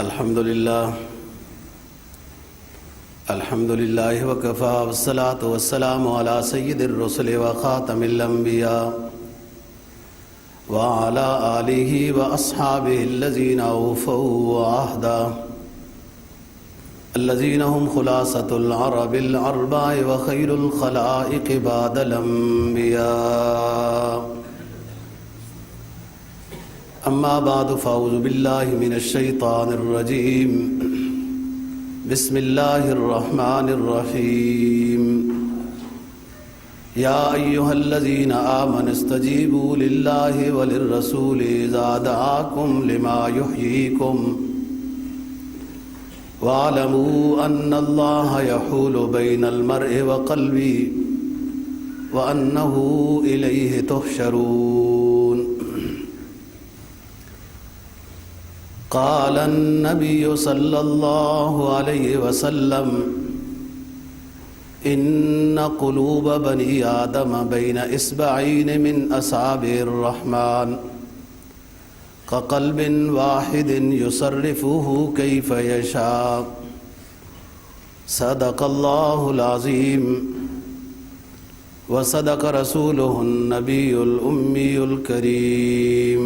الحمد لله وكفى والصلاة والسلام على سيد الرسل وخاتم الأنبياء وعلى آله وأصحابه الذين أوفوا عهدا الذين هم خلاصة العرب الأربع وخير الخلائق بعد الأنبياء. أما بعد فأعوذ بالله من الشيطان الرجيم. بسم الله الرحمن الرحيم. يا أيها الذين آمنوا استجيبوا لله وللرسول إذا دعاكم لما يحييكم واعلموا أن الله يحول بين المرء وقلبه وأنه إليه تحشرون. قال النبي صلى الله عليه وسلم إن قلوب بني آدم بين إصبعين من أصابع الرحمن كقلب واحد يصرفه كيف يشاء. صدق الله العظيم وصدق رسوله النبي الأمي الكريم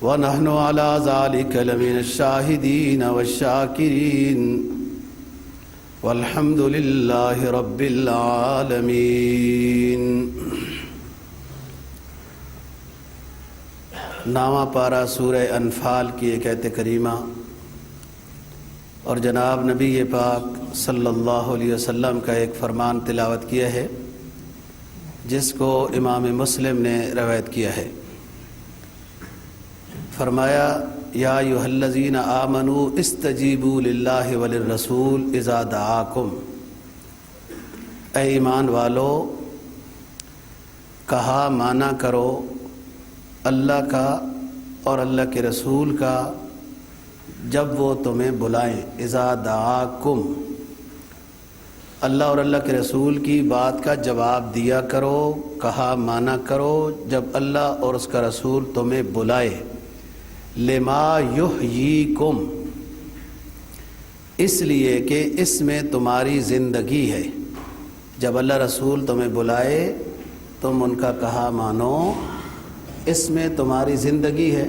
ونحن على ذلك لمن الشاهدين والشاكرين والحمد لله رب العالمين. نامہ پارہ سورہ انفال کی ایک آیت کریمہ اور جناب نبی پاک صلی اللہ علیہ وسلم کا ایک فرمان تلاوت کیا ہے جس کو امام مسلم نے روایت کیا ہے. فرمایا یا ایھا الذین آمنوا استجیبوا للہ وللرسول اذا دعاکم. اے ایمان والو کہا مانا کرو اللہ کا اور اللہ کے رسول کا جب وہ تمہیں بلائیں. اذا دعاکم اللہ اور اللہ کے رسول کی بات کا جواب دیا کرو، کہا مانا کرو جب اللہ اور اس کا رسول تمہیں بلائے. لما یحییکم اس لیے کہ اس میں تمہاری زندگی ہے. جب اللہ رسول تمہیں بلائے تم ان کا کہا مانو، اس میں تمہاری زندگی ہے.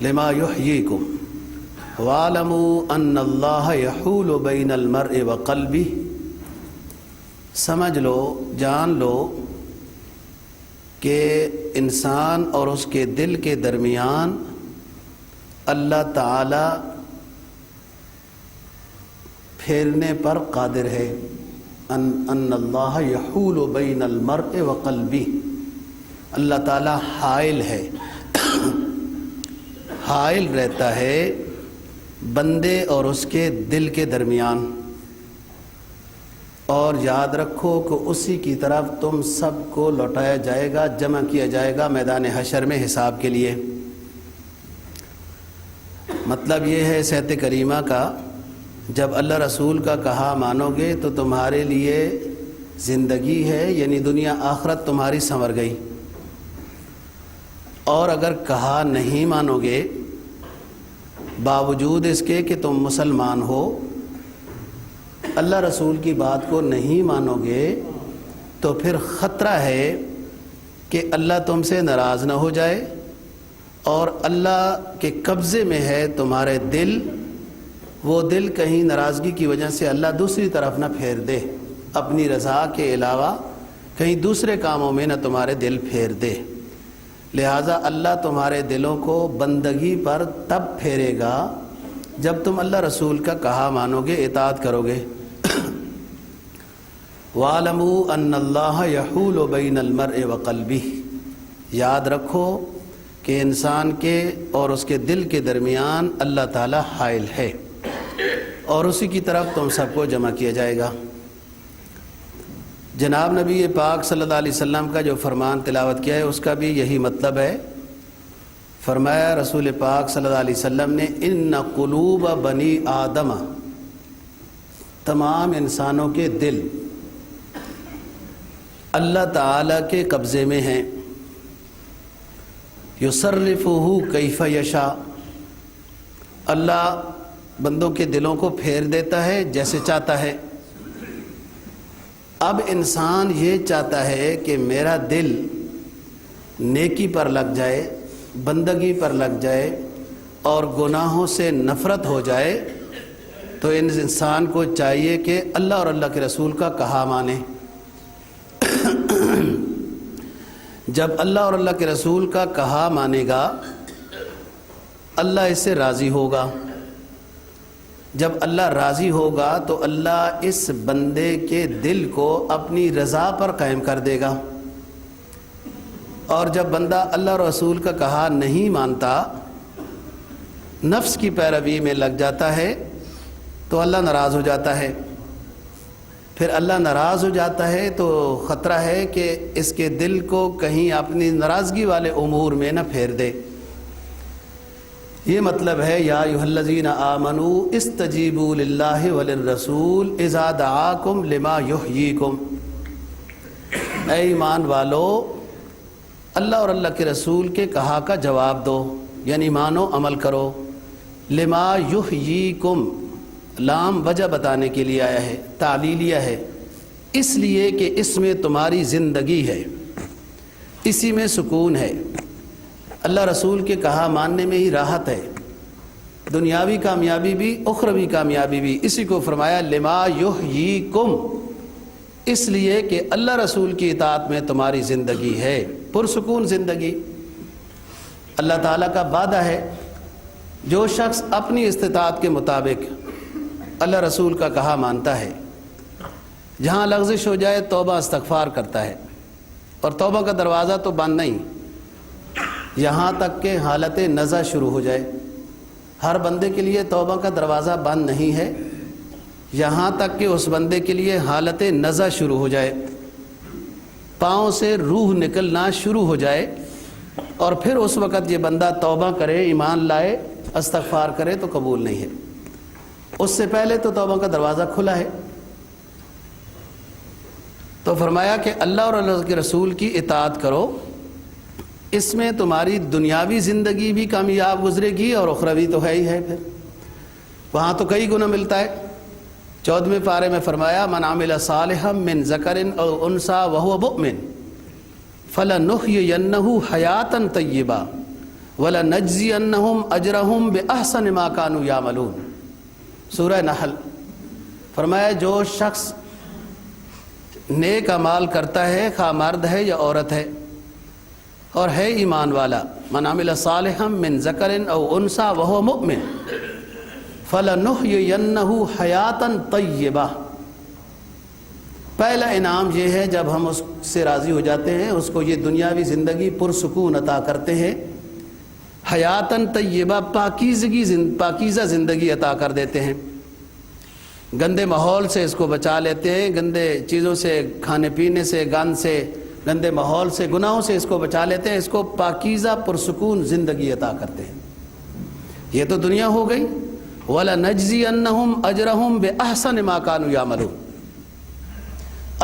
لما یحییکم وَاعْلَمُوا أَنَّ اللَّهَ يَحُولُ بَيْنَ الْمَرْءِ وَقَلْبِهِ. سمجھ لو، جان لو کہ انسان اور اس کے دل کے درمیان اللہ تعالی پھیرنے پر قادر ہے. ان اللہ یحول بین المرء وقلبہ. اللہ تعالی حائل ہے، حائل رہتا ہے بندے اور اس کے دل کے درمیان. اور یاد رکھو کہ اسی کی طرف تم سب کو لوٹایا جائے گا، جمع کیا جائے گا میدان حشر میں حساب کے لیے. مطلب یہ ہے اس آیت کریمہ کا، جب اللہ رسول کا کہا مانو گے تو تمہارے لیے زندگی ہے، یعنی دنیا آخرت تمہاری سنور گئی. اور اگر کہا نہیں مانو گے باوجود اس کے کہ تم مسلمان ہو، اللہ رسول کی بات کو نہیں مانو گے تو پھر خطرہ ہے کہ اللہ تم سے ناراض نہ ہو جائے اور اللہ کے قبضے میں ہے تمہارے دل. وہ دل کہیں ناراضگی کی وجہ سے اللہ دوسری طرف نہ پھیر دے، اپنی رضا کے علاوہ کہیں دوسرے کاموں میں نہ تمہارے دل پھیر دے. لہٰذا اللہ تمہارے دلوں کو بندگی پر تب پھیرے گا جب تم اللہ رسول کا کہا مانو گے، اطاعت کرو گے. وَاعْلَمُوا أَنَّ اللَّهَ يَحُولُ بَيْنَ الْمَرْءِ وَقَلْبِهِ. یاد رکھو کہ انسان کے اور اس کے دل کے درمیان اللہ تعالی حائل ہے اور اسی کی طرف تم سب کو جمع کیا جائے گا. جناب نبی پاک صلی اللہ علیہ وسلم کا جو فرمان تلاوت کیا ہے اس کا بھی یہی مطلب ہے. فرمایا رسول پاک صلی اللہ علیہ وسلم نے ان قلوب بنی آدم، تمام انسانوں کے دل اللہ تعالیٰ کے قبضے میں ہیں. یصرفہ کیف یشاء، اللہ بندوں کے دلوں کو پھیر دیتا ہے جیسے چاہتا ہے۔ اب انسان یہ چاہتا ہے کہ میرا دل نیکی پر لگ جائے، بندگی پر لگ جائے اور گناہوں سے نفرت ہو جائے، تو انسان کو چاہیے کہ اللہ اور اللہ کے رسول کا کہا مانے۔ جب اللہ اور اللہ کے رسول کا کہا مانے گا، اللہ اس سے راضی ہوگا۔ جب اللہ راضی ہوگا تو اللہ اس بندے کے دل کو اپنی رضا پر قائم کر دے گا، اور جب بندہ اللہ اور رسول کا کہا نہیں مانتا، نفس کی پیروی میں لگ جاتا ہے، تو اللہ ناراض ہو جاتا ہے۔ پھر اللہ ناراض ہو جاتا ہے تو خطرہ ہے کہ اس کے دل کو کہیں اپنی ناراضگی والے امور میں نہ پھیر دے۔ یہ مطلب ہے یا ایھا الذین آمنوا استجیبوا للہ وللرسول اذا دعاکم لما یحییکم، اے ایمان والو اللہ اور اللہ کے رسول کے کہا کا جواب دو، یعنی مانو عمل کرو۔ لما یحییکم، لام وجہ بتانے کے لیے آیا ہے، تعلیلیہ ہے، اس لیے کہ اس میں تمہاری زندگی ہے، اسی میں سکون ہے۔ اللہ رسول کے کہا ماننے میں ہی راحت ہے، دنیاوی کامیابی بھی اخروی کامیابی بھی۔ اسی کو فرمایا لما یحییکم، اس لیے کہ اللہ رسول کی اطاعت میں تمہاری زندگی ہے، پرسکون زندگی۔ اللہ تعالیٰ کا وعدہ ہے جو شخص اپنی استطاعت کے مطابق اللہ رسول کا کہا مانتا ہے، جہاں لغزش ہو جائے توبہ استغفار کرتا ہے، اور توبہ کا دروازہ تو بند نہیں، یہاں تک کہ حالت نزع شروع ہو جائے۔ ہر بندے کے لیے توبہ کا دروازہ بند نہیں ہے، یہاں تک کہ اس بندے کے لیے حالت نزع شروع ہو جائے، پاؤں سے روح نکلنا شروع ہو جائے، اور پھر اس وقت یہ بندہ توبہ کرے، ایمان لائے، استغفار کرے تو قبول نہیں ہے۔ اس سے پہلے تو توبہ کا دروازہ کھلا ہے۔ تو فرمایا کہ اللہ اور اللہ کے رسول کی اطاعت کرو، اس میں تمہاری دنیاوی زندگی بھی کامیاب گزرے گی، اور اخروی تو ہے ہی ہے۔ پھر وہاں تو کئی گنا ملتا ہے۔ 14ویں پارے میں فرمایا من عمل صالحا من ذکر او انثی وهو مؤمن فلنحیینہ حیاتا طیبہ ولنجزینہم اجرہم باحسن ما کانوا یعملون، سورہ نحل۔ فرمایا جو شخص نیک اعمال کرتا ہے، خواہ مرد ہے یا عورت ہے، اور ہے ایمان والا، من عمل صالحا من ذکر او انثی وهو مؤمن فَلَنُحْيِيَنَّهُ حَيَاتًا طَيِّبَةً، پہلا انعام یہ ہے جب ہم اس سے راضی ہو جاتے ہیں، اس کو یہ دنیاوی زندگی پرسکون عطا کرتے ہیں، حیاتاً طیبہ، پاکیزہ زندگی عطا کر دیتے ہیں، گندے ماحول سے اس کو بچا لیتے ہیں، گندے چیزوں سے، کھانے پینے سے، گند سے، گندے ماحول سے، گناہوں سے اس کو بچا لیتے ہیں، اس کو پاکیزہ پرسکون زندگی عطا کرتے ہیں۔ یہ تو دنیا ہو گئی۔ وَلَنَجْزِيَنَّهُمْ أَجْرَهُمْ بِأَحْسَنِ مَا كَانُوا يَعْمَلُونَ،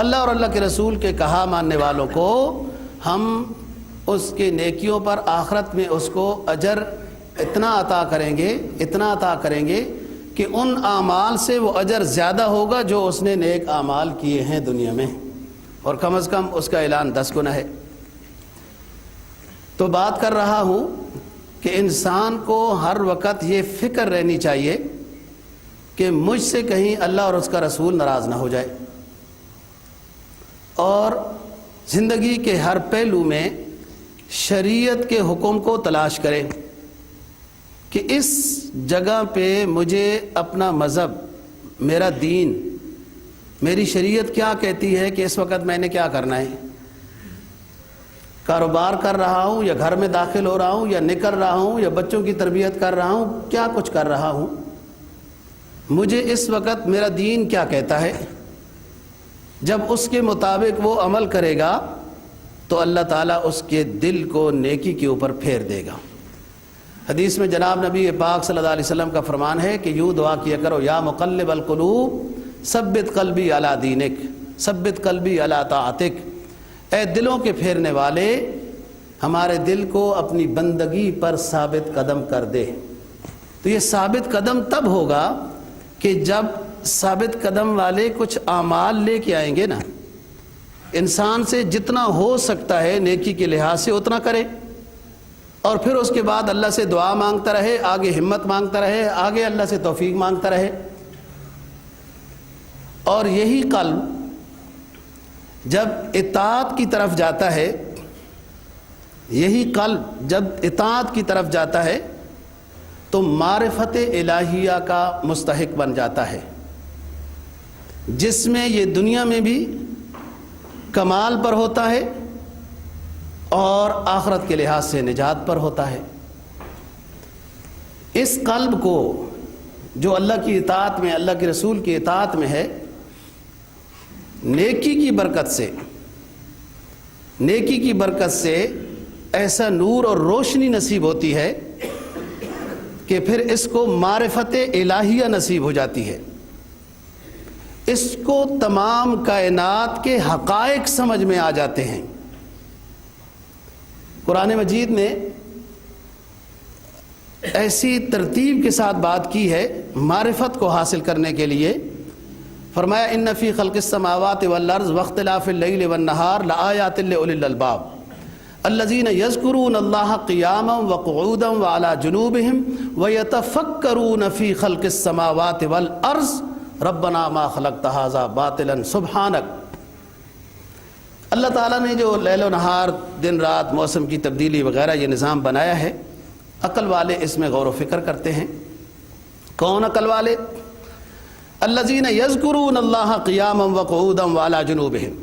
اللہ اور اللہ کے رسول کے کہا ماننے والوں کو ہم اس کے نیکیوں پر آخرت میں اس کو اجر اتنا عطا کریں گے کہ ان اعمال سے وہ اجر زیادہ ہوگا جو اس نے نیک اعمال کیے ہیں دنیا میں، اور کم از کم اس کا اعلان 10 گنا ہے۔ تو بات کر رہا ہوں کہ انسان کو ہر وقت یہ فکر رہنی چاہیے کہ مجھ سے کہیں اللہ اور اس کا رسول ناراض نہ ہو جائے، اور زندگی کے ہر پہلو میں شریعت کے حکم کو تلاش کرے کہ اس جگہ پہ مجھے اپنا مذہب، میرا دین، میری شریعت کیا کہتی ہے کہ اس وقت میں نے کیا کرنا ہے۔ کاروبار کر رہا ہوں یا گھر میں داخل ہو رہا ہوں یا نکل رہا ہوں یا بچوں کی تربیت کر رہا ہوں، کیا کچھ کر رہا ہوں، مجھے اس وقت میرا دین کیا کہتا ہے۔ جب اس کے مطابق وہ عمل کرے گا تو اللہ تعالیٰ اس کے دل کو نیکی کے اوپر پھیر دے گا۔ حدیث میں جناب نبی پاک صلی اللہ علیہ وسلم کا فرمان ہے کہ یوں دعا کیا کرو، یا مقلب القلوب ثبت قلبی علی دینک ثبت قلبی علی طاعتک، اے دلوں کے پھیرنے والے ہمارے دل کو اپنی بندگی پر ثابت قدم کر دے۔ تو یہ ثابت قدم تب ہوگا کہ جب ثابت قدم والے کچھ اعمال لے کے آئیں گے نا، انسان سے جتنا ہو سکتا ہے نیکی کے لحاظ سے اتنا کرے، اور پھر اس کے بعد اللہ سے دعا مانگتا رہے، آگے ہمت مانگتا رہے، آگے اللہ سے توفیق مانگتا رہے۔ اور یہی قلب جب اطاعت کی طرف جاتا ہے، یہی قلب جب اطاعت کی طرف جاتا ہے تو معرفت الہیہ کا مستحق بن جاتا ہے، جس میں یہ دنیا میں بھی کمال پر ہوتا ہے اور آخرت کے لحاظ سے نجات پر ہوتا ہے۔ اس قلب کو جو اللہ کی اطاعت میں، اللہ کے رسول کی اطاعت میں ہے، نیکی کی برکت سے ایسا نور اور روشنی نصیب ہوتی ہے کہ پھر اس کو معرفت الہیہ نصیب ہو جاتی ہے، اس کو تمام کائنات کے حقائق سمجھ میں آ جاتے ہیں۔ قرآن مجید نے ایسی ترتیب کے ساتھ بات کی ہے معرفت کو حاصل کرنے کے لیے۔ فرمایا ان فی خلق السماوات والارض واختلاف اللیل والنہار لآیات لأولی الالباب الذین یذکرون اللہ قیاما وقعودا وعلی جنوبہم ویتفکرون فی خلق السماوات والارض ربنا ما خلقت ھذا باطلا سبحانک۔ اللہ تعالیٰ نے جو لیل و نہار، دن رات، موسم کی تبدیلی وغیرہ یہ نظام بنایا ہے، عقل والے اس میں غور و فکر کرتے ہیں۔ کون عقل والے؟ الذین یذکرون اللہ قیاما وقعودا وعلی جنوبہم،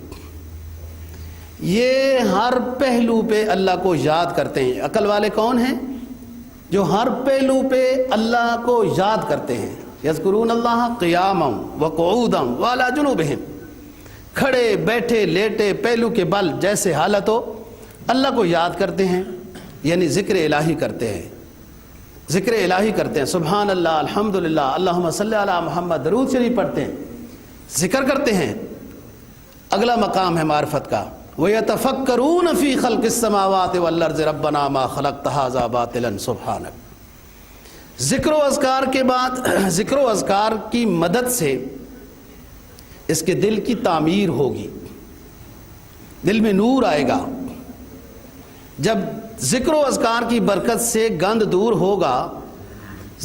یہ ہر پہلو پہ اللہ کو یاد کرتے ہیں۔ عقل والے کون ہیں؟ جو ہر پہلو پہ اللہ کو یاد کرتے ہیں۔ یذکرون اللہ قیاما وقعودا وعلی جنوبہم، کھڑے بیٹھے لیٹے پہلو کے بل جیسے حالت ہو اللہ کو یاد کرتے ہیں، یعنی ذکر الہی کرتے ہیں، ذکر الہی کرتے ہیں۔ سبحان اللہ، الحمدللہ، اللہم صلی علی محمد، درود شریف پڑھتے ہیں، ذکر کرتے ہیں۔ اگلا مقام ہے معرفت کا، وَيَتَفَكَّرُونَ فِي خَلْقِ السَّمَاوَاتِ وَالْأَرْضِ رَبَّنَا مَا خَلَقْتَ هَذَا بَاطِلًا سُبْحَانَكَ۔ ذکر و اذکار کے بعد ذکر و اذکار کی مدد سے اس کے دل کی تعمیر ہوگی، دل میں نور آئے گا۔ جب ذکر و اذکار کی برکت سے گند دور ہوگا،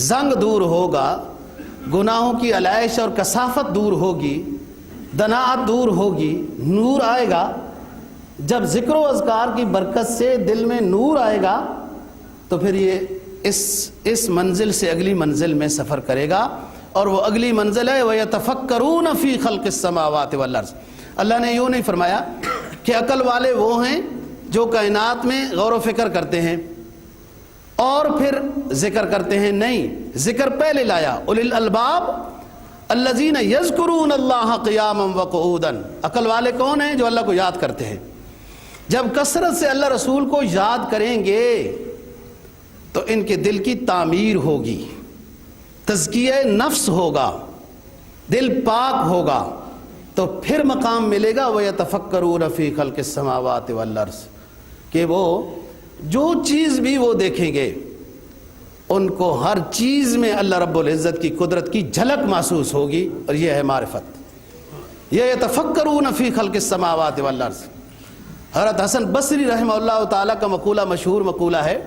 زنگ دور ہوگا، گناہوں کی علائش اور کثافت دور ہوگی، دناعت دور ہوگی، نور آئے گا۔ جب ذکر و اذکار کی برکت سے دل میں نور آئے گا تو پھر یہ اس منزل سے اگلی منزل میں سفر کرے گا، اور وہ اگلی منزل ہے وَيَتَفَكَّرُونَ فِي خَلْقِ السَّمَاوَاتِ وَالْأَرْضِ۔ اللہ نے یوں نہیں فرمایا کہ عقل والے وہ ہیں جو کائنات میں غور و فکر کرتے ہیں اور پھر ذکر کرتے ہیں، نہیں، ذکر پہلے لایا۔ اولی الالباب الذین یذکرون اللہ قیاما وقعودا، عقل والے کون ہیں؟ جو اللہ کو یاد کرتے ہیں۔ جب کثرت سے اللہ رسول کو یاد کریں گے تو ان کے دل کی تعمیر ہوگی، تزکیہ نفس ہوگا، دل پاک ہوگا، تو پھر مقام ملے گا وَيَتَفَكَّرُونَ فِي خَلْقِ السَّمَاوَاتِ وَالْأَرْضِ، کہ وہ جو چیز بھی وہ دیکھیں گے ان کو ہر چیز میں اللہ رب العزت کی قدرت کی جھلک محسوس ہوگی، اور یہ ہے معرفت۔ یہ يَتَفَكَّرُونَ فِي خَلْقِ السَّمَاوَاتِ وَالْأَرْضِ۔ حضرت حسن بصری رحمہ اللہ تعالیٰ کا مقولہ مشہور مقولہ ہے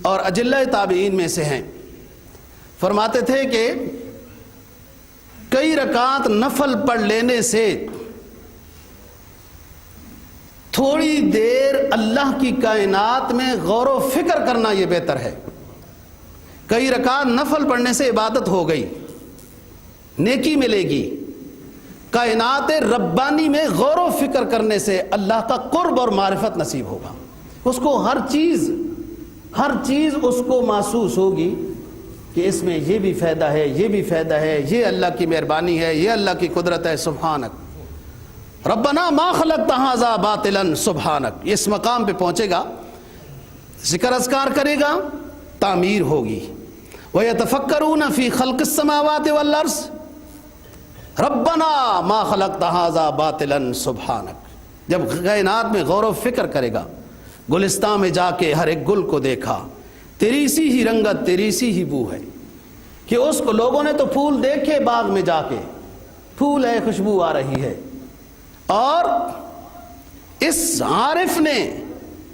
اور اجلہ تابعین میں سے ہیں۔ فرماتے تھے کہ کئی رکعات نفل پڑھ لینے سے تھوڑی دیر اللہ کی کائنات میں غور و فکر کرنا یہ بہتر ہے۔ کئی رکعات نفل پڑھنے سے عبادت ہو گئی، نیکی ملے گی۔ کائنات ربانی میں غور و فکر کرنے سے اللہ کا قرب اور معرفت نصیب ہوگا، اس کو ہر چیز اس کو محسوس ہوگی کہ اس میں یہ بھی فائدہ ہے، یہ بھی فائدہ ہے، یہ اللہ کی مہربانی ہے، یہ اللہ کی قدرت ہے۔ سبحانک ربنا ما خلقت ھذا باطلا سبحانک، اس مقام پہ پہنچے گا، ذکر اذکار کرے گا، تعمیر ہوگی۔ وَيَتَفَكَّرُونَ فِي خَلْقِ السَّمَاوَاتِ وَالْأَرْضِ ربنا ما خلقت ھذا باطلا سبحانک۔ جب کائنات میں غور و فکر کرے گا، گلستان میں جا کے ہر ایک گل کو دیکھا، تیری سی ہی رنگت تیری سی ہی بو ہے، کہ اس کو لوگوں نے تو پھول دیکھے باغ میں جا کے، پھول ہے، خوشبو آ رہی ہے، اور اس عارف نے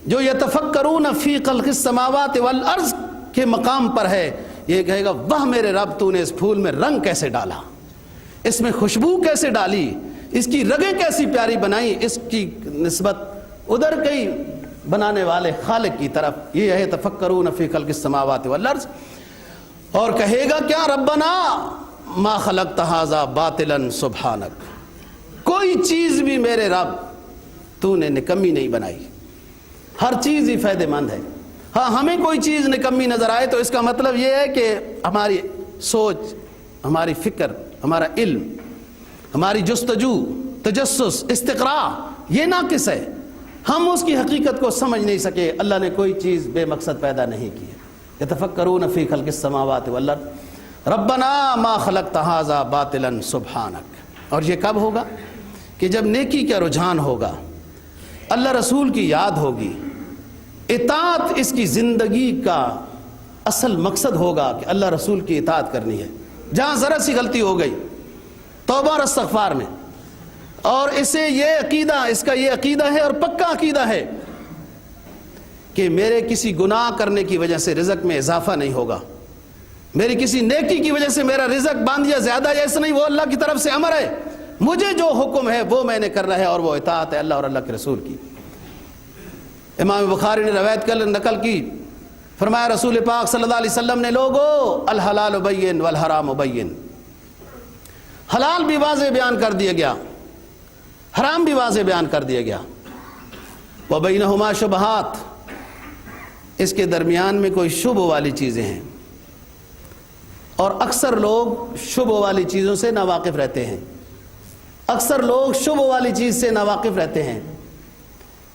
جو یتفکرون فی خلق السماوات والارض کے مقام پر ہے، یہ کہے گا واہ میرے رب، تو نے اس پھول میں رنگ کیسے ڈالا، اس میں خوشبو کیسے ڈالی، اس کی رگیں کیسی پیاری بنائی، اس کی نسبت ادھر کئی بنانے والے خالق کی طرف، یہ ہے تفکرون فی خلق السماوات والارض۔ اور کہے گا کیا، ربنا ما خلقت ھذا باطلا سبحانک، کوئی چیز بھی میرے رب تو نے نکمی نہیں بنائی، ہر چیز ہی فائدہ مند ہے۔ ہاں ہمیں کوئی چیز نکمی نظر آئے تو اس کا مطلب یہ ہے کہ ہماری سوچ، ہماری فکر، ہمارا علم، ہماری جستجو، تجسس، استقراء یہ ناقص ہے، ہم اس کی حقیقت کو سمجھ نہیں سکے۔ اللہ نے کوئی چیز بے مقصد پیدا نہیں کی ہے۔ یتفکرون فی خلق السماوات والارض ربنا ما خلقت ھذا باطلا سبحانک۔ اور یہ کب ہوگا؟ کہ جب نیکی کا رجحان ہوگا، اللہ رسول کی یاد ہوگی، اطاعت اس کی زندگی کا اصل مقصد ہوگا کہ اللہ رسول کی اطاعت کرنی ہے۔ جہاں ذرا سی غلطی ہو گئی توبہ اور استغفار میں، اور اسے یہ عقیدہ، اس کا یہ عقیدہ ہے اور پکا عقیدہ ہے کہ میرے کسی گناہ کرنے کی وجہ سے رزق میں اضافہ نہیں ہوگا، میری کسی نیکی کی وجہ سے میرا رزق باندھیا زیادہ یا ایسا نہیں، وہ اللہ کی طرف سے امر ہے، مجھے جو حکم ہے وہ میں نے کرنا ہے، اور وہ اطاعت ہے اللہ اور اللہ کے رسول کی۔ امام بخاری نے روایت نقل کی، فرمایا رسول پاک صلی اللہ علیہ وسلم نے، لوگو الحلال بین والحرام بین، حلال بھی واضح بیان کر دیا گیا، حرام بھی واضح بیان کر دیا گیا، وبینہما شبہات، اس کے درمیان میں کوئی شبہ والی چیزیں ہیں، اور اکثر لوگ شبہ والی چیزوں سے ناواقف رہتے ہیں، اکثر لوگ شبہ والی چیز سے ناواقف رہتے ہیں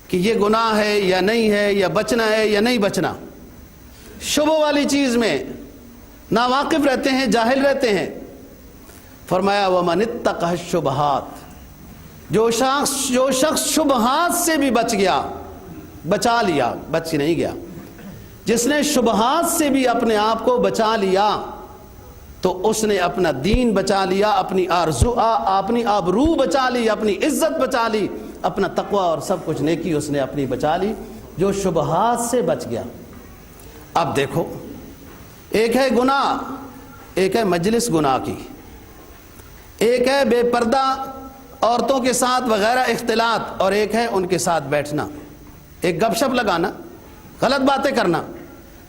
کہ یہ گناہ ہے یا نہیں ہے، یا بچنا ہے یا نہیں بچنا، شبہ والی چیز میں ناواقف رہتے ہیں، جاہل رہتے ہیں۔ فرمایا وَمَنِ اتَّقَى الشُّبْهَاتِ، جو شخص شبہات سے بھی بچ گیا، بچا لیا، بچ نہیں گیا، جس نے شبہات سے بھی اپنے آپ کو بچا لیا تو اس نے اپنا دین بچا لیا، اپنی آرزو، اپنی آبرو بچا لی، اپنی عزت بچا لی، اپنا تقوی اور سب کچھ نیکی اس نے اپنی بچا لی، جو شبہات سے بچ گیا۔ اب دیکھو، ایک ہے گناہ، ایک ہے مجلس گناہ کی، ایک ہے بے پردہ عورتوں کے ساتھ وغیرہ اختلاط، اور ایک ہے ان کے ساتھ بیٹھنا، ایک گپ شپ لگانا، غلط باتیں کرنا،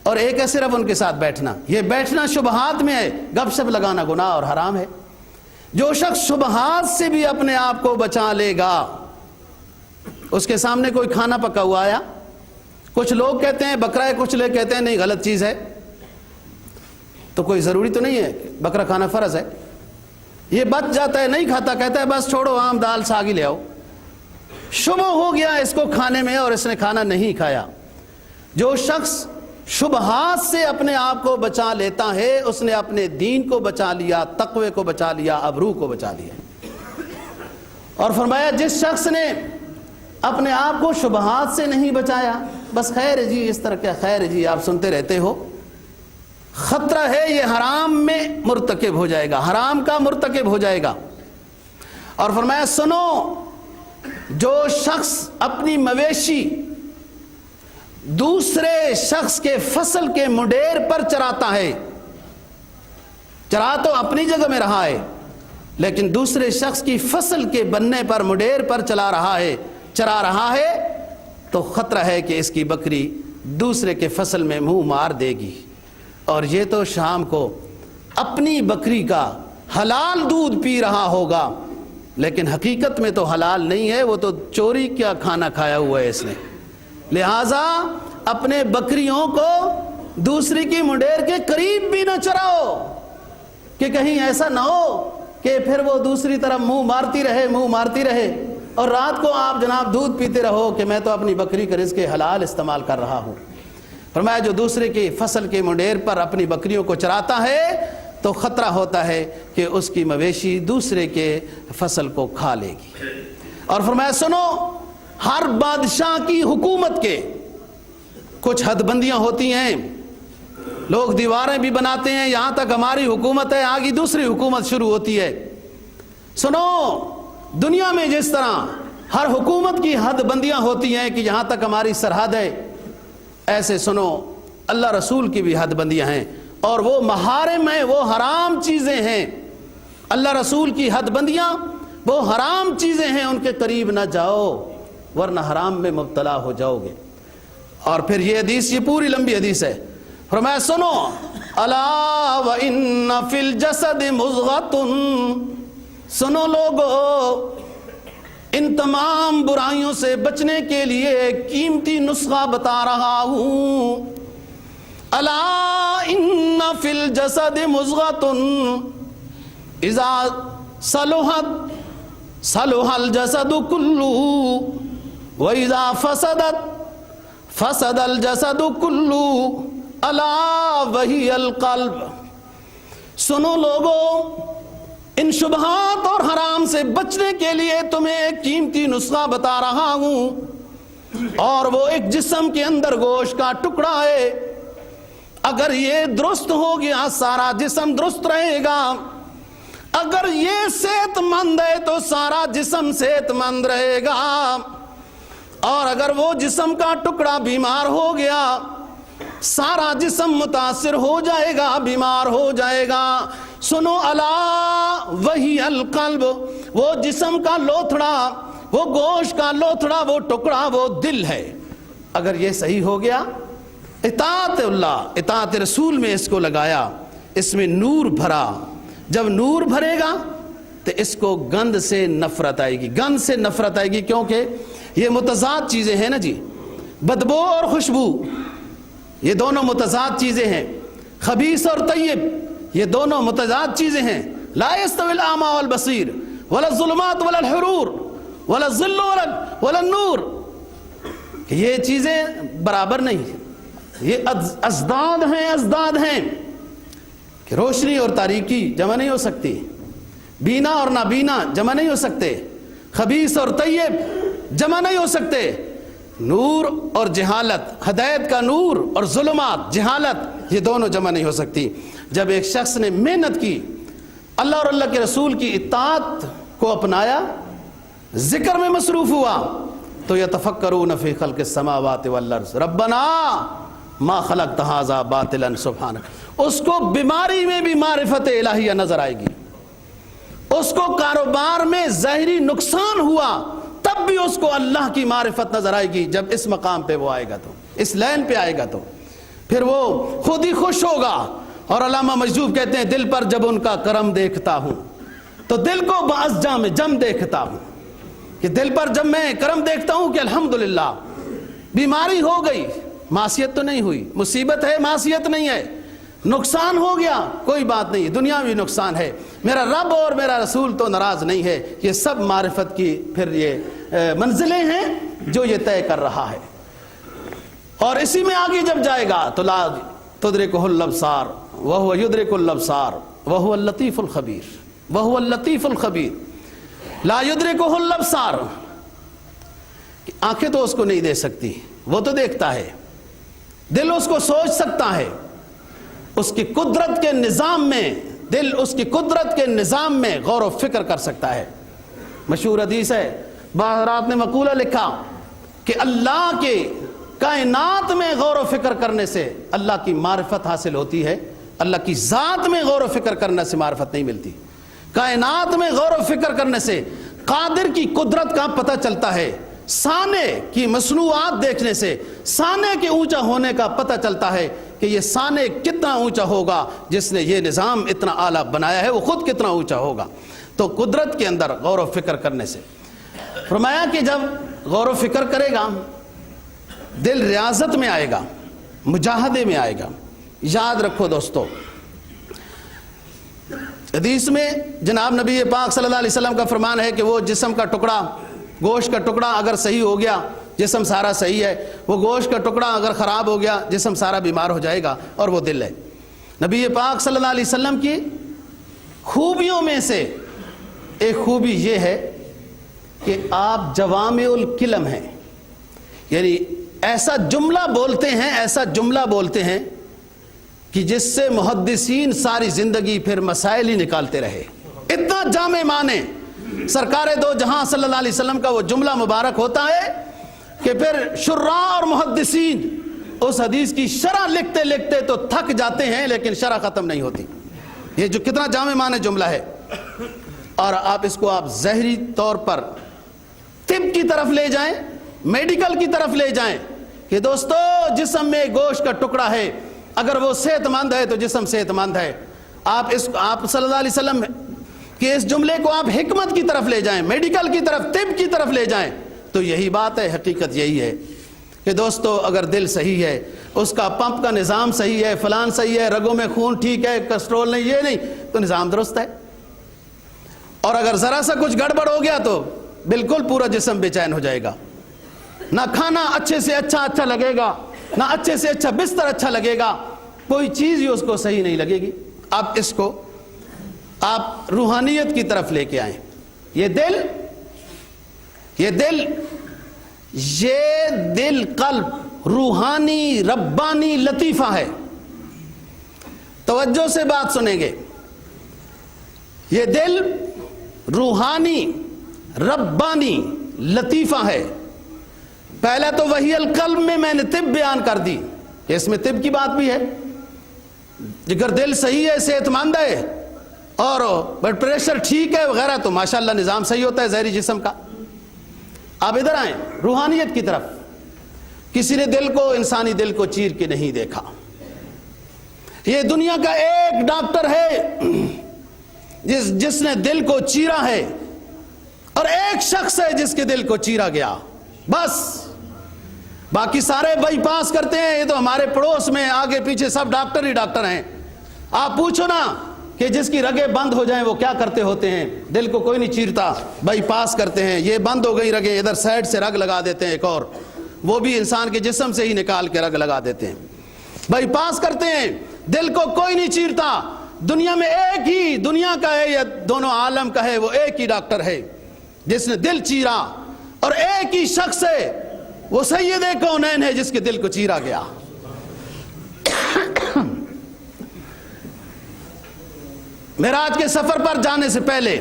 اور ایک ہے صرف ان کے ساتھ بیٹھنا۔ یہ بیٹھنا شبہات میں ہے، گپ شپ لگانا گناہ اور حرام ہے۔ جو شخص شبہات سے بھی اپنے آپ کو بچا لے گا، اس کے سامنے کوئی کھانا پکا ہوا آیا، کچھ لوگ کہتے ہیں بکرا ہے، کچھ لوگ کہتے ہیں نہیں غلط چیز ہے، تو کوئی ضروری تو نہیں ہے کہ بکرا کھانا فرض ہے، یہ بچ جاتا ہے نہیں کھاتا، کہتا ہے بس چھوڑو عام دال ساگ لے آؤ، شبہ ہو گیا اس کو کھانے میں اور اس نے کھانا نہیں کھایا۔ جو شخص شبہات سے اپنے آپ کو بچا لیتا ہے، اس نے اپنے دین کو بچا لیا، تقوی کو بچا لیا، ابرو کو بچا لیا۔ اور فرمایا جس شخص نے اپنے آپ کو شبہات سے نہیں بچایا، بس خیر جی اس طرح کیا خیر جی آپ سنتے رہتے ہو، خطرہ ہے یہ حرام میں مرتکب ہو جائے گا، حرام کا مرتکب ہو جائے گا۔ اور فرمایا سنو، جو شخص اپنی مویشی دوسرے شخص کے فصل کے منڈیر پر چراتا ہے، چرا تو اپنی جگہ میں رہا ہے لیکن دوسرے شخص کی فصل کے بننے پر منڈیر پر چلا رہا ہے، چرا رہا ہے، تو خطرہ ہے کہ اس کی بکری دوسرے کے فصل میں منہ مار دے گی، اور یہ تو شام کو اپنی بکری کا حلال دودھ پی رہا ہوگا لیکن حقیقت میں تو حلال نہیں ہے، وہ تو چوری کا کھانا کھایا ہوا ہے اس نے۔ لہٰذا اپنے بکریوں کو دوسری کی منڈیر کے قریب بھی نہ چراؤ کہ کہیں ایسا نہ ہو کہ پھر وہ دوسری طرف منہ مارتی رہے اور رات کو آپ جناب دودھ پیتے رہو کہ میں تو اپنی بکری کا رزق حلال استعمال کر رہا ہوں۔ فرمایا جو دوسرے کی فصل کے منڈیر پر اپنی بکریوں کو چراتا ہے تو خطرہ ہوتا ہے کہ اس کی مویشی دوسرے کے فصل کو کھا لے گی۔ اور فرمایا سنو، ہر بادشاہ کی حکومت کے کچھ حد بندیاں ہوتی ہیں، لوگ دیواریں بھی بناتے ہیں، یہاں تک ہماری حکومت ہے، آگے دوسری حکومت شروع ہوتی ہے۔ سنو، دنیا میں جس طرح ہر حکومت کی حد بندیاں ہوتی ہیں کہ یہاں تک ہماری سرحد ہے، ایسے سنو اللہ رسول کی بھی حد بندیاں ہیں، اور وہ محارم ہیں، وہ حرام چیزیں ہیں۔ اللہ رسول کی حد بندیاں وہ حرام چیزیں ہیں، ان کے قریب نہ جاؤ ورنہ حرام میں مبتلا ہو جاؤ گے۔ اور پھر یہ حدیث، یہ پوری لمبی حدیث ہے، فرمایا سنو، الا وان فی الجسد مضغۃ، سنو لوگو، ان تمام برائیوں سے بچنے کے لیے ایک قیمتی نسخہ بتا رہا ہوں۔ الا ان فی الجسد مضغۃ اذا صلحت صلح الجسد كله واذا فسدت فسد الجسد كله الا وهي القلب۔ سنو لوگو، ان شبہات اور حرام سے بچنے کے لیے تمہیں ایک قیمتی نسخہ بتا رہا ہوں، اور وہ ایک جسم کے اندر گوشت کا ٹکڑا ہے، اگر یہ درست ہو گیا سارا جسم درست رہے گا، اگر یہ صحت مند ہے تو سارا جسم صحت مند رہے گا، اور اگر وہ جسم کا ٹکڑا بیمار ہو گیا سارا جسم متاثر ہو جائے گا، بیمار ہو جائے گا۔ سنو، الا وہی القلب، وہ جسم کا لوتھڑا، وہ گوشت کا لوتھڑا، وہ ٹکڑا، وہ دل ہے۔ اگر یہ صحیح ہو گیا، اطاعت اللہ، اطاعت رسول میں اس کو لگایا، اس میں نور بھرا، جب نور بھرے گا تو اس کو گند سے نفرت آئے گی، گند سے نفرت آئے گی، کیونکہ یہ متضاد چیزیں ہیں نا جی، بدبو اور خوشبو یہ دونوں متضاد چیزیں ہیں، خبیث اور طیب یہ دونوں متضاد چیزیں ہیں۔ لا يستوي الاعمى والبصير ولا الظلمات ولا الحرور ولا الظل ولا النور، یہ چیزیں برابر نہیں، یہ ازداد ہیں، ازداد ہیں کہ روشنی اور تاریکی جمع نہیں ہو سکتی، بینا اور نابینا جمع نہیں ہو سکتے، خبیث اور طیب جمع نہیں ہو سکتے، نور اور جہالت، ہدایت کا نور اور ظلمات جہالت، یہ دونوں جمع نہیں ہو سکتی۔ جب ایک شخص نے محنت کی، اللہ اور اللہ کے رسول کی اطاعت کو اپنایا، ذکر میں مصروف ہوا، تو یتفکرون فی خلق السماوات والارض ربنا ما خلقت ھذا باطلا سبحانک، اس کو بیماری میں بھی معرفت الہیہ نظر آئے گی، اس کو کاروبار میں ظاہری نقصان ہوا تب بھی اس کو اللہ کی معرفت نظر آئے گی۔ جب اس مقام پہ وہ آئے گا، تو اس لین پہ آئے گا، تو پھر وہ خود ہی خوش ہوگا۔ اور علامہ مجذوب کہتے ہیں دل پر جب ان کا کرم دیکھتا ہوں تو دل کو باذجا میں جم دیکھتا ہوں، کہ دل پر جب میں کرم دیکھتا ہوں کہ الحمدللہ بیماری ہو گئی، معصیت تو نہیں ہوئی، مصیبت ہے معصیت نہیں ہے، نقصان ہو گیا کوئی بات نہیں، دنیاوی نقصان ہے، میرا رب اور میرا رسول تو ناراض نہیں ہے۔ یہ سب معرفت کی پھر یہ منزلیں ہیں جو یہ طے کر رہا ہے، اور اسی میں آگے جب جائے گا تو لا تدرکہ الابصار وہو یدرک الابصار وہو اللطیف الخبیر، وہو اللطیف الخبیر، لا یدرکہ الابصار، آنکھیں تو اس کو نہیں دے سکتی، وہ تو دیکھتا ہے، دل اس کو سوچ سکتا ہے، اس کی قدرت کے نظام میں، دل اس کی قدرت کے نظام میں غور و فکر کر سکتا ہے۔ مشہور حدیث ہے، بعض حضرات نے مقولہ لکھا کہ اللہ کے کائنات میں غور و فکر کرنے سے اللہ کی معرفت حاصل ہوتی ہے، اللہ کی ذات میں غور و فکر کرنے سے معرفت نہیں ملتی، کائنات میں غور و فکر کرنے سے قادر کی قدرت کا پتہ چلتا ہے، سانے کی مصنوعات دیکھنے سے سانے کے اونچا ہونے کا پتہ چلتا ہے کہ یہ سانے کتنا اونچا ہوگا، جس نے یہ نظام اتنا اعلیٰ بنایا ہے وہ خود کتنا اونچا ہوگا۔ تو قدرت کے اندر غور و فکر کرنے سے فرمایا کہ جب غور و فکر کرے گا دل ریاضت میں آئے گا، مجاہدے میں آئے گا۔ یاد رکھو دوستو، حدیث میں جناب نبی پاک صلی اللہ علیہ وسلم کا فرمان ہے کہ وہ جسم کا ٹکڑا، گوشت کا ٹکڑا اگر صحیح ہو گیا جسم سارا صحیح ہے، وہ گوشت کا ٹکڑا اگر خراب ہو گیا جسم سارا بیمار ہو جائے گا، اور وہ دل ہے۔ نبی پاک صلی اللہ علیہ وسلم کی خوبیوں میں سے ایک خوبی یہ ہے کہ آپ جوامع الکلم ہیں، یعنی ایسا جملہ بولتے ہیں کہ جس سے محدثین ساری زندگی پھر مسائل ہی نکالتے رہے. اتنا جامع معنی سرکار دو جہاں صلی اللہ علیہ وسلم کا وہ جملہ مبارک ہوتا ہے کہ پھر شراح اور محدثین اس حدیث کی شرح لکھتے لکھتے تو تھک جاتے ہیں لیکن شرح ختم نہیں ہوتی. یہ جو کتنا جامع معنی جملہ ہے، اور آپ اس کو ظاہری طور پر طب کی طرف لے جائیں، میڈیکل کی طرف لے جائیں کہ دوستو جسم میں گوشت کا ٹکڑا ہے، اگر وہ صحت مند ہے تو جسم صحت مند ہے. آپ صلی اللہ علیہ وسلم کہ اس جملے کو آپ حکمت کی طرف لے جائیں، میڈیکل کی طرف، طب کی طرف لے جائیں تو یہی بات ہے. حقیقت یہی ہے کہ دوستو اگر دل صحیح ہے، اس کا پمپ کا نظام صحیح ہے، فلان صحیح ہے، رگوں میں خون ٹھیک ہے، کسٹرول نہیں، یہ نہیں، تو نظام درست ہے. اور اگر ذرا سا کچھ گڑبڑ ہو گیا تو بالکل پورا جسم بے چین ہو جائے گا. نہ کھانا اچھے سے اچھا لگے گا، نہ اچھے سے اچھا بستر اچھا لگے گا، کوئی چیز ہی اس کو صحیح نہیں لگے گی. اب اس کو آپ روحانیت کی طرف لے کے آئیں. یہ دل قلب روحانی ربانی لطیفہ ہے. توجہ سے بات سنیں گے. یہ دل روحانی ربانی لطیفہ ہے. پہلا تو وحی القلب میں نے طب بیان کر دی کہ اس میں طب کی بات بھی ہے. اگر دل صحیح ہے، صحت مند ہے اور بلڈ پریشر ٹھیک ہے وغیرہ تو ماشاءاللہ نظام صحیح ہوتا ہے ظاہری جسم کا. آپ ادھر آئیں روحانیت کی طرف. کسی نے انسانی دل کو چیر کے نہیں دیکھا. یہ دنیا کا ایک ڈاکٹر ہے جس نے دل کو چیرا ہے، اور ایک شخص ہے جس کے دل کو چیرا گیا، بس. باقی سارے بائی پاس کرتے ہیں. یہ تو ہمارے پڑوس میں آگے پیچھے سب ڈاکٹر ہی ڈاکٹر ہیں. آپ پوچھو نا کہ جس کی رگیں بند ہو جائیں وہ کیا کرتے ہوتے ہیں. دل کو کوئی نہیں چیرتا، بائی پاس کرتے ہیں. یہ بند ہو گئی رگیں، ادھر سائڈ سے رگ لگا دیتے ہیں ایک اور، وہ بھی انسان کے جسم سے ہی نکال کے رگ لگا دیتے ہیں. بائی پاس کرتے ہیں. دل کو کوئی نہیں چیرتا. دنیا میں ایک ہی دنیا کا ہے یا دونوں عالم کا ہے، وہ ایک ہی ڈاکٹر ہے جس نے دل چیرا، اور ایک ہی شخص ہے وہ سید کونین ہے جس کے دل کو چیرا گیا. معراج کے سفر پر جانے سے پہلے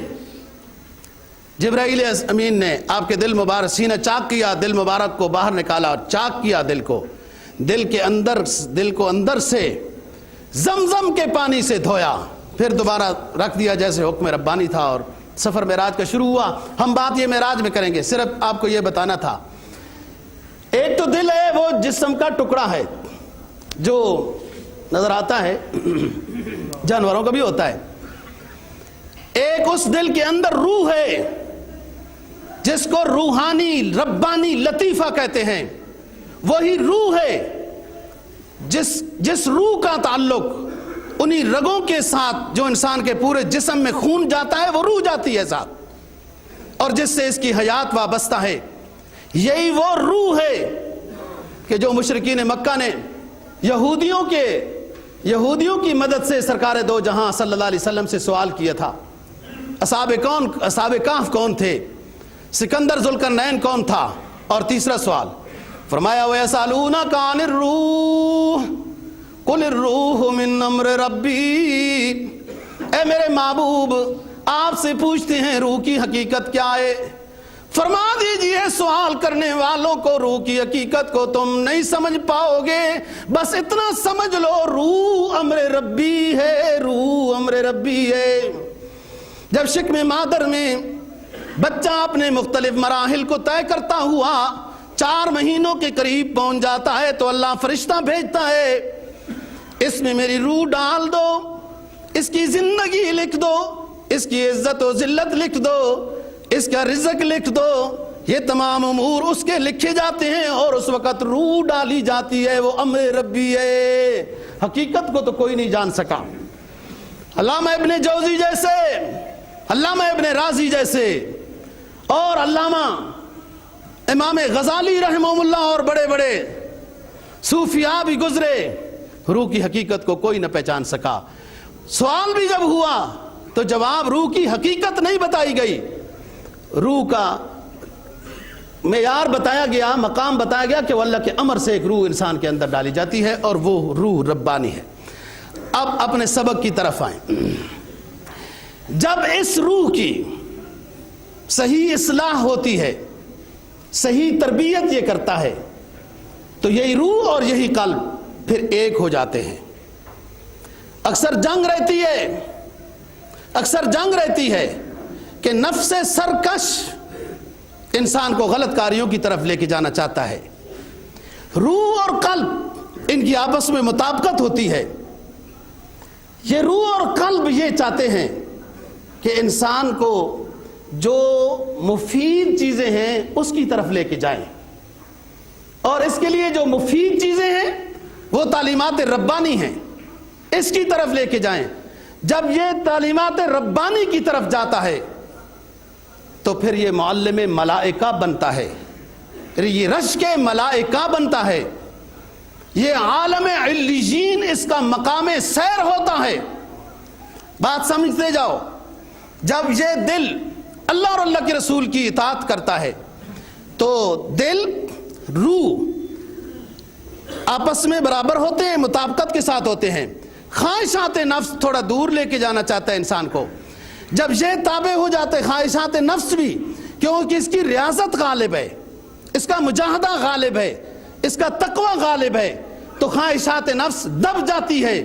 جبرائیل امین نے آپ کے دل مبارک سینہ چاک کیا، دل مبارک کو باہر نکالا اور چاک کیا دل کو. دل کو اندر سے زمزم کے پانی سے دھویا، پھر دوبارہ رکھ دیا جیسے حکم ربانی تھا، اور سفر معراج کا شروع ہوا. ہم بات یہ معراج میں کریں گے، صرف آپ کو یہ بتانا تھا. ایک تو دل ہے، وہ جسم کا ٹکڑا ہے جو نظر آتا ہے، جانوروں کا بھی ہوتا ہے. ایک اس دل کے اندر روح ہے جس کو روحانی ربانی لطیفہ کہتے ہیں. وہی روح ہے جس روح کا تعلق انہی رگوں کے ساتھ جو انسان کے پورے جسم میں خون جاتا ہے، وہ روح جاتی ہے ساتھ، اور جس سے اس کی حیات وابستہ ہے. یہی وہ روح ہے کہ جو مشرکین مکہ نے یہودیوں کی مدد سے سرکار دو جہاں صلی اللہ علیہ وسلم سے سوال کیا تھا. اصحاب کہف کون تھے؟ سکندر ذوالقرنین کون تھا؟ اور تیسرا سوال فرمایا وَيَسْأَلُونَكَ عَنِ الرُّوحِ قُلِ الرُّوحُ مِنْ أَمْرِ رَبِّي. اے میرے محبوب، آپ سے پوچھتے ہیں روح کی حقیقت کیا ہے. فرما دیجئے سوال کرنے والوں کو روح کی حقیقت کو تم نہیں سمجھ پاؤ گے. بس اتنا سمجھ لو روح امر ربی ہے، روح امر ربی ہے. جب شکم مادر میں بچہ اپنے مختلف مراحل کو طے کرتا ہوا 4 مہینوں کے قریب پہنچ جاتا ہے تو اللہ فرشتہ بھیجتا ہے، اس میں میری روح ڈال دو، اس کی زندگی لکھ دو، اس کی عزت و ذلت لکھ دو، اس کا رزق لکھ دو. یہ تمام امور اس کے لکھے جاتے ہیں اور اس وقت روح ڈالی جاتی ہے. وہ امر ربی ہے. حقیقت کو تو کوئی نہیں جان سکا. علامہ ابن جوزی جیسے، علامہ ابن رازی جیسے، اور علامہ امام غزالی رحمہ اللہ اور بڑے بڑے صوفیاء بھی گزرے، روح کی حقیقت کو کوئی نہ پہچان سکا. سوال بھی جب ہوا تو جواب روح کی حقیقت نہیں بتائی گئی. روح کا معیار بتایا گیا، مقام بتایا گیا کہ وہ اللہ کے امر سے ایک روح انسان کے اندر ڈالی جاتی ہے اور وہ روح ربانی ہے۔ اب اپنے سبق کی طرف آئیں۔ جب اس روح کی صحیح اصلاح ہوتی ہے، صحیح تربیت یہ کرتا ہے، تو یہی روح اور یہی قلب پھر ایک ہو جاتے ہیں۔ اکثر جنگ رہتی ہے کہ نفس سرکش انسان کو غلط کاریوں کی طرف لے کے جانا چاہتا ہے۔ روح اور قلب ان کی آپس میں مطابقت ہوتی ہے۔ یہ روح اور قلب یہ چاہتے ہیں کہ انسان کو جو مفید چیزیں ہیں اس کی طرف لے کے جائیں، اور اس کے لیے جو مفید چیزیں ہیں وہ تعلیمات ربانی ہیں، اس کی طرف لے کے جائیں۔ جب یہ تعلیمات ربانی کی طرف جاتا ہے تو پھر یہ معلم ملائکہ بنتا ہے، یہ رشک ملائکہ بنتا ہے، یہ عالم علیین اس کا مقام سیر ہوتا ہے۔ بات سمجھتے جاؤ، جب یہ دل اللہ اور اللہ کے رسول کی اطاعت کرتا ہے تو دل روح آپس میں برابر ہوتے ہیں، مطابقت کے ساتھ ہوتے ہیں۔ خواہشات نفس تھوڑا دور لے کے جانا چاہتا ہے انسان کو، جب یہ تابع ہو جاتے ہیں خواہشات نفس بھی، کیونکہ اس کی ریاضت غالب ہے، اس کا مجاہدہ غالب ہے، اس کا تقوی غالب ہے، تو خواہشات نفس دب جاتی ہے،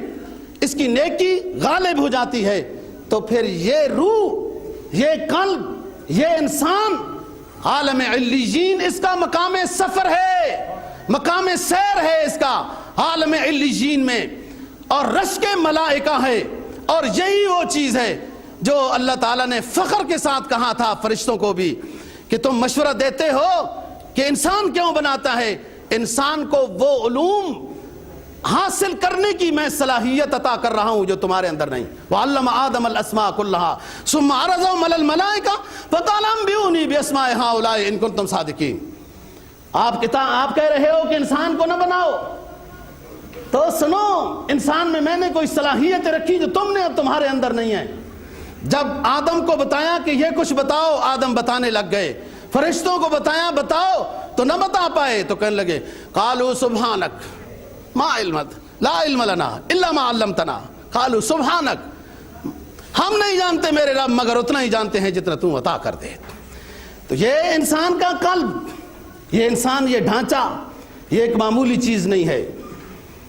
اس کی نیکی غالب ہو جاتی ہے، تو پھر یہ روح، یہ قلب، یہ انسان عالم علیین اس کا مقام سفر ہے، مقام سیر ہے اس کا عالم علیین میں، اور رشک ملائکہ ہے۔ اور یہی وہ چیز ہے جو اللہ تعالیٰ نے فخر کے ساتھ کہا تھا فرشتوں کو بھی کہ تم مشورہ دیتے ہو کہ انسان کیوں بناتا ہے؟ انسان کو وہ علوم حاصل کرنے کی میں صلاحیت عطا کر رہا ہوں جو تمہارے اندر نہیں۔ وَعَلَّمَ آدَمَ الْأَسْمَاءَ كُلَّهَا ثُمَّ عَرَضَهُمْ عَلَى الْمَلَائِكَةِ فَقَالَ أَنبِئُونِي بِأَسْمَاءِ هَؤُلَاءِ إِن كُنتُمْ صَادِقِينَ۔ آپ کہہ رہے ہو کہ انسان کو نہ بناؤ، تو سنو، انسان میں نے کوئی صلاحیت رکھی جو تم نے اب تمہارے اندر نہیں ہے۔ جب آدم کو بتایا کہ یہ کچھ بتاؤ، آدم بتانے لگ گئے۔ فرشتوں کو بتایا بتاؤ، تو نہ بتا پائے، تو کہنے لگے قالوا سبحانک ما لا علم لنا الا ما علمتنا، قالوا سبحانک، ہم نہیں جانتے میرے رب مگر اتنا ہی جانتے ہیں جتنا تو عطا کر دے۔ تو یہ انسان کا قلب، یہ انسان، یہ ڈھانچہ، یہ ایک معمولی چیز نہیں ہے،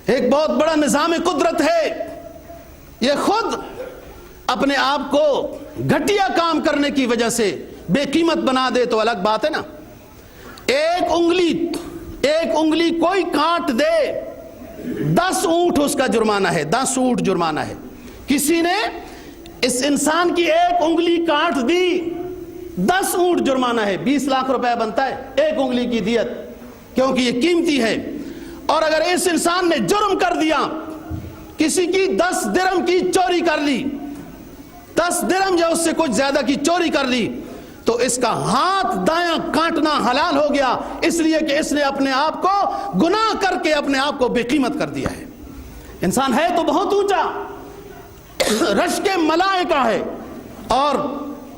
ایک بہت بڑا نظام قدرت ہے۔ یہ خود اپنے آپ کو گھٹیا کام کرنے کی وجہ سے بے قیمت بنا دے تو الگ بات ہے نا۔ ایک انگلی کوئی کاٹ دے، 10 اونٹ اس کا جرمانہ ہے، 10 اونٹ جرمانہ ہے۔ کسی نے اس انسان کی ایک انگلی کاٹ دی، 10 اونٹ جرمانہ ہے، 20 لاکھ روپے بنتا ہے ایک انگلی کی دیت، کیونکہ یہ قیمتی ہے۔ اور اگر اس انسان نے جرم کر دیا، کسی کی 10 درہم کی چوری کر لی، 10 درہم یا اس سے کچھ زیادہ کی چوری کر لی، تو اس کا ہاتھ دایاں کاٹنا حلال ہو گیا، اس لیے کہ اس نے اپنے آپ کو گناہ کر کے اپنے آپ کو بے قیمت کر دیا ہے۔ انسان ہے تو بہت اونچا، رشک ملائکہ ہے، اور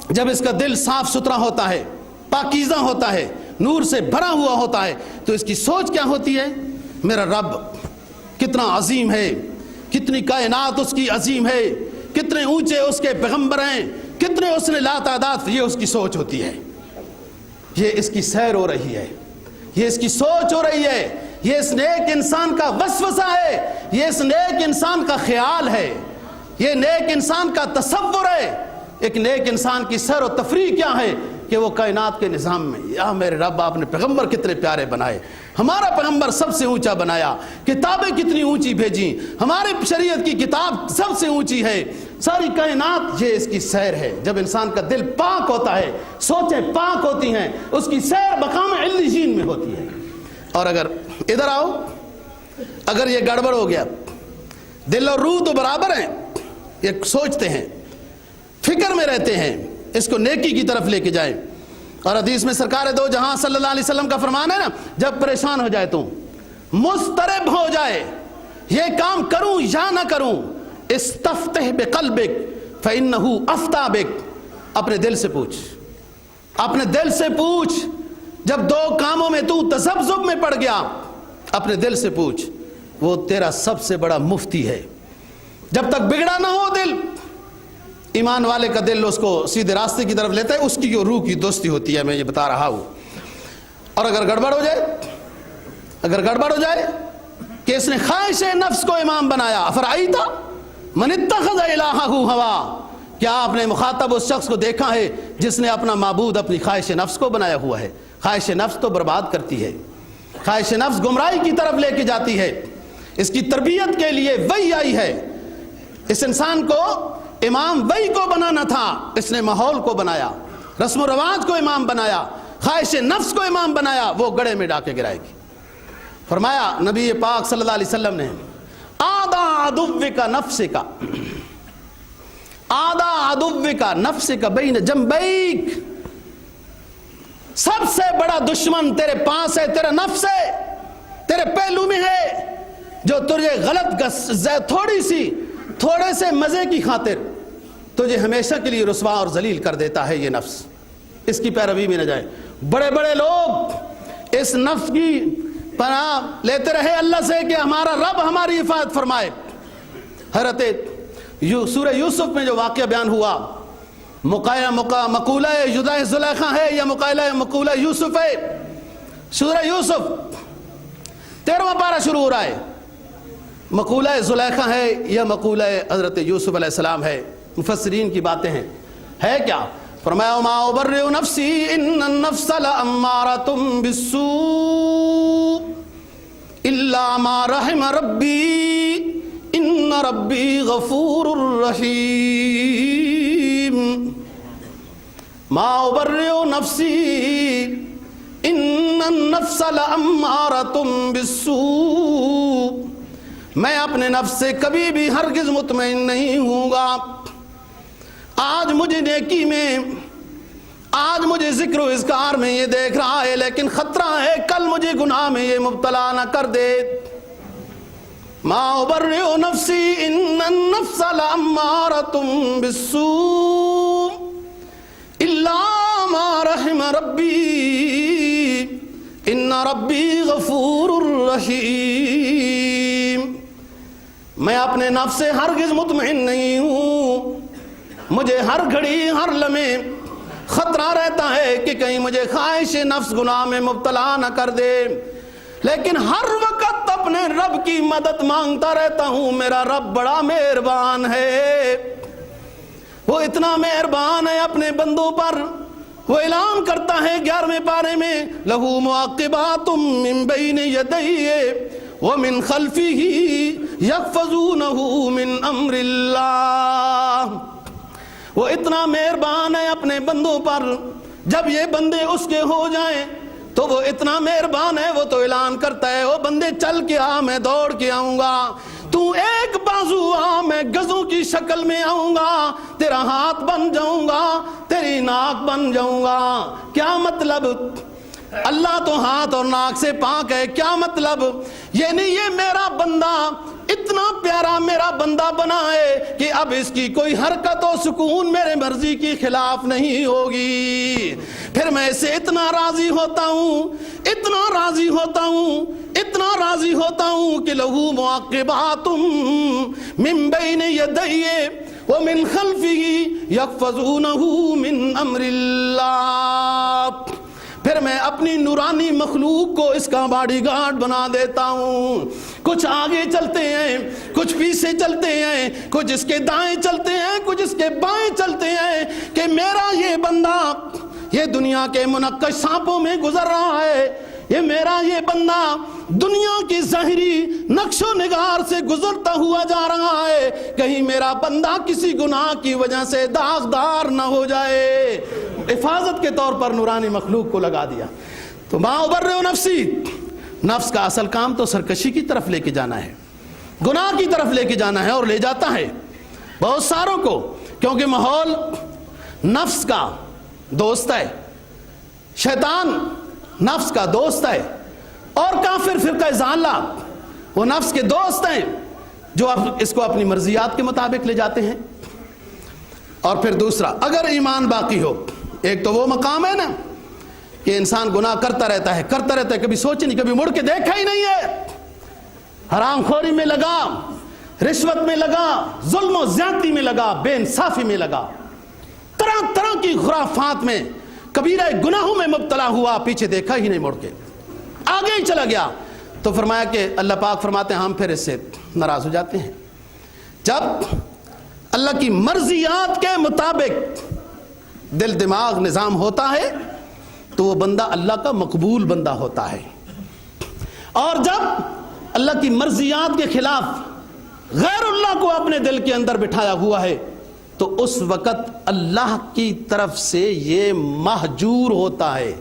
جب اس کا دل صاف ستھرا ہوتا ہے، پاکیزہ ہوتا ہے، نور سے بھرا ہوا ہوتا ہے، تو اس کی سوچ کیا ہوتی ہے؟ میرا رب کتنا عظیم ہے، کتنی کائنات اس کی عظیم ہے، کتنے اونچے اس کے پیغمبر ہیں، کتنے اس نے لا تعداد، یہ اس کی سوچ ہوتی ہے، یہ اس کی سیر ہو رہی ہے، یہ اس کی سوچ ہو رہی ہے، یہ اس نیک انسان کا وسوسہ ہے، یہ اس نیک انسان کا خیال ہے، یہ نیک انسان کا تصور ہے۔ ایک نیک انسان کی سیر و تفریح کیا ہے کہ وہ کائنات کے نظام میں، یا میرے رب آپ نے پیغمبر کتنے پیارے بنائے، ہمارا پیغمبر سب سے اونچا بنایا، کتابیں کتنی اونچی بھیجیں، ہماری شریعت کی کتاب سب سے اونچی ہے، ساری کائنات، یہ اس کی سیر ہے۔ جب انسان کا دل پاک ہوتا ہے، سوچیں پاک ہوتی ہیں، اس کی سیر مقام علیین میں ہوتی ہے۔ اور اگر ادھر آؤ، اگر یہ گڑبڑ ہو گیا، دل اور روح تو برابر ہیں، یہ سوچتے ہیں، فکر میں رہتے ہیں، اس کو نیکی کی طرف لے کے جائیں۔ اور حدیث میں سرکار دو جہاں صلی اللہ علیہ وسلم کا فرمان ہے نا، جب پریشان ہو جائے تو، مضطرب ہو جائے، یہ کام کروں یا نہ کروں، استفتح بقلبک فإنہ افتیٰ بک، اپنے دل سے پوچھ، اپنے دل سے پوچھ، جب 2 کاموں میں تو تذبذب میں پڑ گیا، اپنے دل سے پوچھ، وہ تیرا سب سے بڑا مفتی ہے۔ جب تک بگڑا نہ ہو دل، ایمان والے کا دل اس کو سیدھے راستے کی طرف لیتا ہے، اس کی جو روح کی دوستی ہوتی ہے، میں یہ بتا رہا ہوں۔ اور اگر گڑبڑ ہو جائے کہ اس نے خواہش نفس کو امام بنایا، افرائیت من اتخذ الہہ ہوا، کیا آپ نے مخاطب اس شخص کو دیکھا ہے جس نے اپنا معبود اپنی خواہش نفس کو بنایا ہوا ہے؟ خواہش نفس تو برباد کرتی ہے، خواہش نفس گمراہی کی طرف لے کے جاتی ہے۔ اس کی تربیت کے لیے وحی آئی ہے۔ اس انسان کو امام وحی کو بنانا تھا، اس نے ماحول کو بنایا، رسم و رواج کو امام بنایا، خواہش نفس کو امام بنایا، وہ گڑھے میں ڈال کے گرائے گی۔ فرمایا نبی پاک صلی اللہ علیہ وسلم نے، آدھا عدوک نفسک، آدھا عدوک نفسک بین جنبیک، سب سے بڑا دشمن تیرے پاس ہے، تیرا نفس ہے، تیرے پہلو میں ہے، جو تجھے غلط تھوڑے سے مزے کی خاطر تجھے ہمیشہ کے لیے رسوا اور ذلیل کر دیتا ہے۔ یہ نفس، اس کی پیروی میں نہ جائے۔ بڑے بڑے لوگ اس نفس کی پناہ لیتے رہے اللہ سے کہ ہمارا رب ہماری حفاظت فرمائے۔ حضرت سورہ یوسف میں جو واقعہ بیان ہوا، مقولہ جدہ زلیخا ہے یا مقولہ یوسف ہے؟ سورہ یوسف 13واں پارہ شروع ہو رہا ہے، مقولہ زلیخا ہے یا مقولہ حضرت یوسف علیہ السلام ہے؟ مفسرین کی باتیں ہیں، ہے کیا؟ فرمایا وما ابرئ نفسی ان النفس لامارۃ بالسوء الا ما رحم ربی ان ربی غفور رحیم۔ ما ابرئ نفسی ان النفس لامارۃ بالسوء، میں اپنے نفس سے کبھی بھی ہرگز مطمئن نہیں ہوں گا۔ آج مجھے نیکی میں، آج مجھے ذکر و اذکار میں یہ دیکھ رہا ہے، لیکن خطرہ ہے کل مجھے گناہ میں یہ مبتلا نہ کر دے۔ ما ابرئ نفسی ان النفس لامارۃ بالسوء الا ما رحم ربی ان ربی غفور رحیم۔ میں اپنے نفس سے ہرگز مطمئن نہیں ہوں، مجھے ہر گھڑی ہر لمحے خطرہ رہتا ہے کہ کہیں مجھے خواہش نفس گناہ میں مبتلا نہ کر دے، لیکن ہر وقت اپنے رب کی مدد مانگتا رہتا ہوں۔ میرا رب بڑا مہربان ہے، وہ اتنا مہربان ہے اپنے بندوں پر۔ وہ اعلان کرتا ہے 11ویں پارے میں، لہو معقبات من بین یدیہ ومن خلفہ یحفظونہ من امر اللہ۔ وہ اتنا مہربان ہے اپنے بندوں پر، جب یہ بندے اس کے ہو جائیں تو وہ اتنا مہربان ہے، وہ تو اعلان کرتا ہے، وہ بندے چل کے آ، میں دوڑ کے آؤں گا، تو ایک بازو آ، میں گزوں کی شکل میں آؤں گا، تیرا ہاتھ بن جاؤں گا، تیری ناک بن جاؤں گا۔ کیا مطلب؟ اللہ تو ہاتھ اور ناک سے پاک ہے، کیا مطلب؟ یہ نہیں یہ میرا بندہ اتنا پیارا میرا بندہ بنا ہے کہ اب اس کی کوئی حرکت و سکون میرے مرضی کی خلاف نہیں ہوگی، پھر میں اسے اتنا راضی ہوتا ہوں، اتنا راضی ہوتا ہوں، اتنا راضی ہوتا ہوں کہ لہو معقبات من بین یدیہ ومن خلفہ یحفظونہ من امر اللہ۔ پھر میں اپنی نورانی مخلوق کو اس کا باڈی گارڈ بنا دیتا ہوں۔ کچھ آگے چلتے ہیں، کچھ پیچھے چلتے ہیں، کچھ اس کے دائیں چلتے ہیں، کچھ اس کے بائیں چلتے ہیں، کہ میرا یہ بندہ یہ دنیا کے منقش سانپوں میں گزر رہا ہے، یہ میرا یہ بندہ دنیا کی ظاہری نقش و نگار سے گزرتا ہوا جا رہا ہے، کہیں میرا بندہ کسی گناہ کی وجہ سے داغدار نہ ہو جائے۔ حفاظت کے طور پر نورانی مخلوق کو لگا دیا۔ تو ما ابرئ نفسی، نفس کا اصل کام تو سرکشی کی طرف لے کے جانا ہے، گناہ کی طرف لے کے جانا ہے، اور لے جاتا ہے بہت ساروں کو، کیونکہ ماحول نفس کا دوست ہے، شیطان نفس کا دوست ہے، اور کافر فرقہ ضالہ وہ نفس کے دوست ہیں جو اس کو اپنی مرضیات کے مطابق لے جاتے ہیں۔ اور پھر دوسرا، اگر ایمان باقی ہو، ایک تو وہ مقام ہے نا کہ انسان گناہ کرتا رہتا ہے، کبھی سوچ نہیں، کبھی مڑ کے دیکھا ہی نہیں ہے، حرام خوری میں لگا، رشوت میں لگا، ظلم و زیادتی میں لگا، بے انصافی میں لگا، طرح طرح کی خرافات میں، کبیرہ گناہوں میں مبتلا ہوا، پیچھے دیکھا ہی نہیں، مڑ کے آگے ہی چلا گیا۔ تو فرمایا کہ اللہ پاک فرماتے ہیں ہم پھر اس سے ناراض ہو جاتے ہیں۔ جب اللہ کی مرضیات کے مطابق دل دماغ نظام ہوتا ہے تو وہ بندہ اللہ کا مقبول بندہ ہوتا ہے، اور جب اللہ کی مرضیات کے خلاف غیر اللہ کو اپنے دل کے اندر بٹھایا ہوا ہے تو اس وقت اللہ کی طرف سے یہ محجور ہوتا ہے،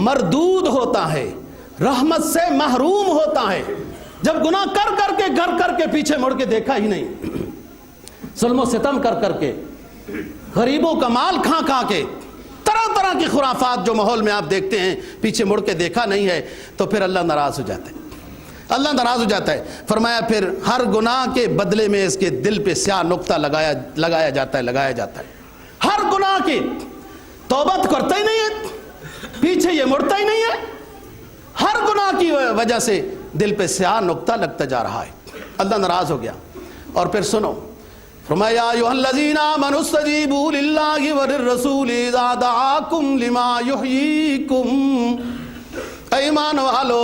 مردود ہوتا ہے، رحمت سے محروم ہوتا ہے۔ جب گناہ کر کے پیچھے مڑ کے دیکھا ہی نہیں، ظلم و ستم کر کے، غریبوں کا مال کھا کے، طرح طرح کی خرافات جو ماحول میں آپ دیکھتے ہیں، پیچھے مڑ کے دیکھا نہیں ہے، تو پھر اللہ ناراض ہو جاتا ہے، اللہ ناراض ہو جاتا ہے۔ فرمایا پھر ہر گناہ کے بدلے میں اس کے دل پہ سیاہ نقطہ لگایا جاتا ہے، ہر گناہ کی توبہ کرتا ہی نہیں ہے، پیچھے یہ مڑتا ہی نہیں ہے، ہر گناہ کی وجہ سے دل پہ سیاہ نقطہ لگتا جا رہا ہے، اللہ ناراض ہو گیا۔ اور پھر سنو، فرمایا یا ایھا الذین آمنوا استجیبوا للہ وللرسول اذا دعاکم لما یحییکم، اے ایمان والو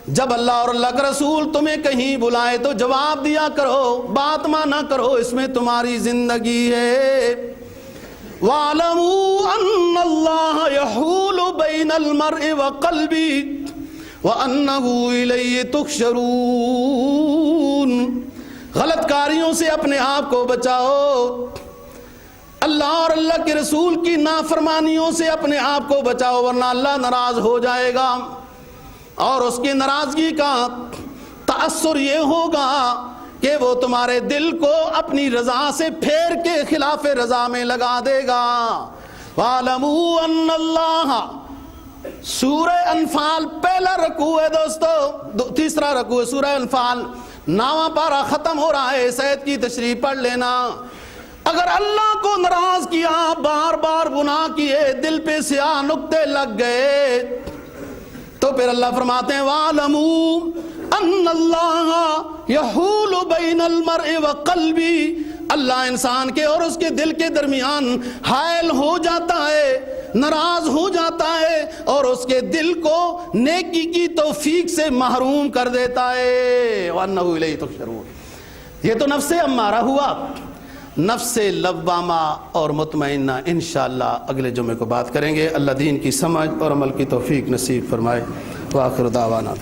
جب اللہ اور اللہ کا رسول تمہیں کہیں بلائے تو جواب دیا کرو، بات مانا کرو، اس میں تمہاری زندگی ہے۔ وَاعْلَمُوا أَنَّ اللَّهَ يَحُولُ بَيْنَ الْمَرْءِ وَقَلْبِهِ وَأَنَّهُ إِلَيْهِ تُحْشَرُونَ، غلط کاریوں سے اپنے آپ کو بچاؤ، اللہ اور اللہ کے رسول کی نافرمانیوں سے اپنے آپ کو بچاؤ، ورنہ اللہ ناراض ہو جائے گا، اور اس کی ناراضگی کا تأثر یہ ہوگا کہ وہ تمہارے دل کو اپنی رضا سے پھیر کے خلاف رضا میں لگا دے گا۔ وَاعْلَمُوا أَنَّ اللَّهَ، سورہ انفال پہلا رکوع ہے دوستو، تیسرا رکوع ہے سورہ انفال، 9واں پارہ ختم ہو رہا ہے، سید کی تشریح پڑھ لینا۔ اگر اللہ کو ناراض کیا، بار بار گناہ کیے، دل پہ سیاہ نقطے لگ گئے، تو پھر اللہ فرماتے ہیں وَاعْلَمُوا أَنَّ اللَّهَ يَحُولُ بَيْنَ الْمَرْءِ وَقَلْبِهِ، اللہ انسان کے اور اس کے دل کے درمیان حائل ہو جاتا ہے، ناراض ہو جاتا ہے، اور اس کے دل کو نیکی کی توفیق سے محروم کر دیتا ہے۔ وَأَنَّهُ إِلَيْهِ تُحْشَرُونَ، یہ تو نفس امارہ ہوا، نفس لوامہ اور مطمئنہ انشاءاللہ اگلے جمعے کو بات کریں گے۔ اللہ دین کی سمجھ اور عمل کی توفیق نصیب فرمائے۔ وآخر دعوانا